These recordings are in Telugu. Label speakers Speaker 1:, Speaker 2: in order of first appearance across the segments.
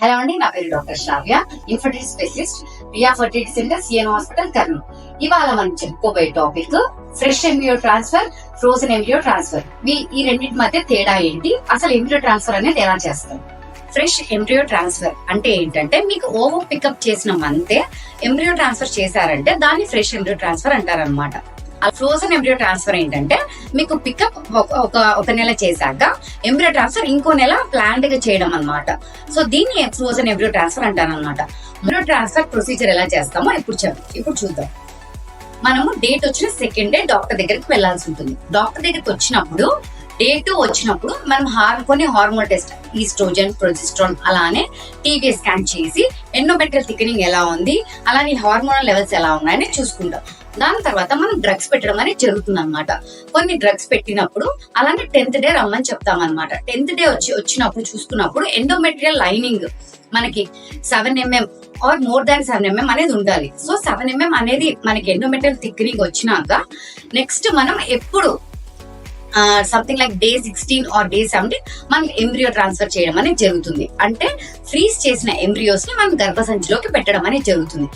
Speaker 1: హలో అండి, నా పేరు doctor Sravya, infertility specialist, Priya fertility centre, CN hospital, Kurnool. ఇవాళ మనం చెప్పుకోబోయే topic fresh embryo transfer, frozen embryo transfer. ఈ రెండింటి మధ్య తేడా ఏంటి, అసలు ఎంబ్రియో ట్రాన్స్ఫర్ అనేది ఎలా చేస్తాం? ఫ్రెష్ ఎంబ్రియో ట్రాన్స్ఫర్ అంటే ఏంటంటే, మీకు ఓవో పికప్ చేసిన మంతే ఎంబ్రియో ట్రాన్స్ఫర్ చేశారంటే దాన్ని ఫ్రెష్ ఎంబ్రియో ట్రాన్స్ఫర్ అంటారనమాట. ఫ్రోజన్ ఎంబ్రియో ట్రాన్స్ఫర్ ఏంటంటే, మీకు పికప్ ఒక నెల చేశాక ఎంబ్రియో ట్రాన్స్ఫర్ ఇంకో నెల ప్లాన్డ్ గా చేయడం అనమాట. సో దీన్ని ఫ్రోజన్ ఎంబ్రియో ట్రాన్స్ఫర్ అంటారనమాట. ఎంబ్రియో ట్రాన్స్ఫర్ ప్రొసీజర్ ఎలా చేస్తామో ఇప్పుడు చూద్దాం. మనము డేట్ వచ్చిన సెకండ్ డే డాక్టర్ దగ్గరికి వెళ్లాల్సి ఉంటుంది. డాక్టర్ దగ్గరికి వచ్చినప్పుడు డేట్ వచ్చినప్పుడు మనం కొన్ని హార్మోన్ టెస్ట్, ఈస్ట్రోజన్, ప్రొజెస్ట్రాన్, అలానే టీవీ స్కాన్ చేసి ఎండోమెట్రియల్ థిక్నింగ్ ఎలా ఉంది, అలానే హార్మోనల్ లెవెల్స్ ఎలా ఉన్నాయని చూసుకుంటాం. దాని తర్వాత మనం డ్రగ్స్ పెట్టడం అనేది జరుగుతుంది అనమాట. కొన్ని డ్రగ్స్ పెట్టినప్పుడు అలానే 10th డే రమ్మని చెప్తాం అనమాట. 10th డే వచ్చినప్పుడు చూసుకున్నప్పుడు ఎండోమెట్రియల్ లైనింగ్ మనకి 7 mm or more than 7 mm అనేది ఉండాలి. సో 7 mm అనేది మనకి ఎండోమెట్రియల్ థిక్నింగ్ వచ్చినాక నెక్స్ట్ మనం ఎప్పుడు something like day 16 or day 17 మనం ఎంబ్రియో ట్రాన్స్ఫర్ చేయడం అనేది జరుగుతుంది. అంటే ఫ్రీజ్ చేసిన ఎంబ్రియోస్ ని మనం గర్భసంచిలోకి పెట్టడం అనేది జరుగుతుంది.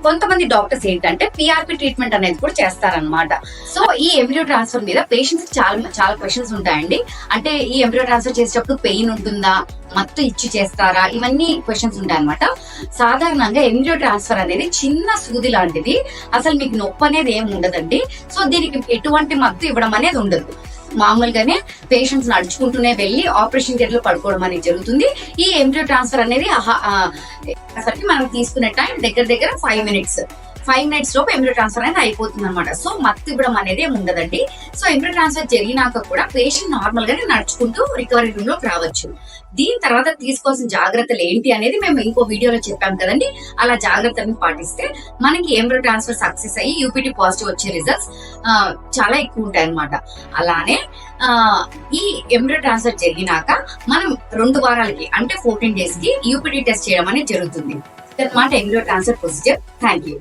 Speaker 1: కొంతమంది డాక్టర్స్ ఏంటంటే పిఆర్పి ట్రీట్మెంట్ అనేది కూడా చేస్తారనమాట. సో ఈ ఎంబ్రియో ట్రాన్స్ఫర్ మీద పేషెంట్స్ చాలా క్వశ్చన్స్ ఉంటాయండి. అంటే ఈ ఎంబ్రియో ట్రాన్స్ఫర్ చేసేటప్పుడు పెయిన్ ఉంటుందా, మత్తు ఇచ్చి చేస్తారా, ఇవన్నీ క్వశ్చన్స్ ఉంటాయి అనమాట. సాధారణంగా ఎంబ్రియో ట్రాన్స్ఫర్ అనేది చిన్న సూది లాంటిది, అసలు మీకు నొప్పి అనేది ఏమి ఉండదండి. సో దీనికి ఎటువంటి మత్తు ఇవ్వడం అనేది ఉండదు. మామూలుగానే పేషెంట్స్ నడుచుకుంటూనే వెళ్ళి ఆపరేషన్ థియేటర్ లో పడుకోవడం అనేది జరుగుతుంది. ఈ ఎంబ్రియో ట్రాన్స్ఫర్ అనేది మనం తీసుకునే టైం దగ్గర 5 minutes లోపు ఎంబ్రియో ట్రాన్స్ఫర్ అనేది అయిపోతుంది అనమాట. సో మత్తు ఇవ్వడం అనేది ఏమి ఉండదండి. సో ఎంబ్రియో ట్రాన్స్ఫర్ జరిగినాక కూడా పేషెంట్ నార్మల్ గానే నడుచుకుంటూ రికవరీ రూమ్ లోకి రావచ్చు. దీని తర్వాత తీసుకోవాల్సిన జాగ్రత్తలు ఏంటి అనేది మేము ఇంకో వీడియోలో చెప్పాం కదండి. అలా జాగ్రత్తలను పాటిస్తే మనకి ఎంబ్రియో ట్రాన్స్ఫర్ సక్సెస్ అయ్యి యూపీటీ పాజిటివ్ వచ్చే రిజల్ట్స్ చాలా ఎక్కువ ఉంటాయి అనమాట. అలానే ఈ ఎంబ్రియో ట్రాన్స్ఫర్ జరిగినాక మనం 2 వారాలకి అంటే 14 days కి యూపీటీ టెస్ట్ చేయడం అనేది జరుగుతుంది. అన్నమాట embryo transfer procedure. Thank you.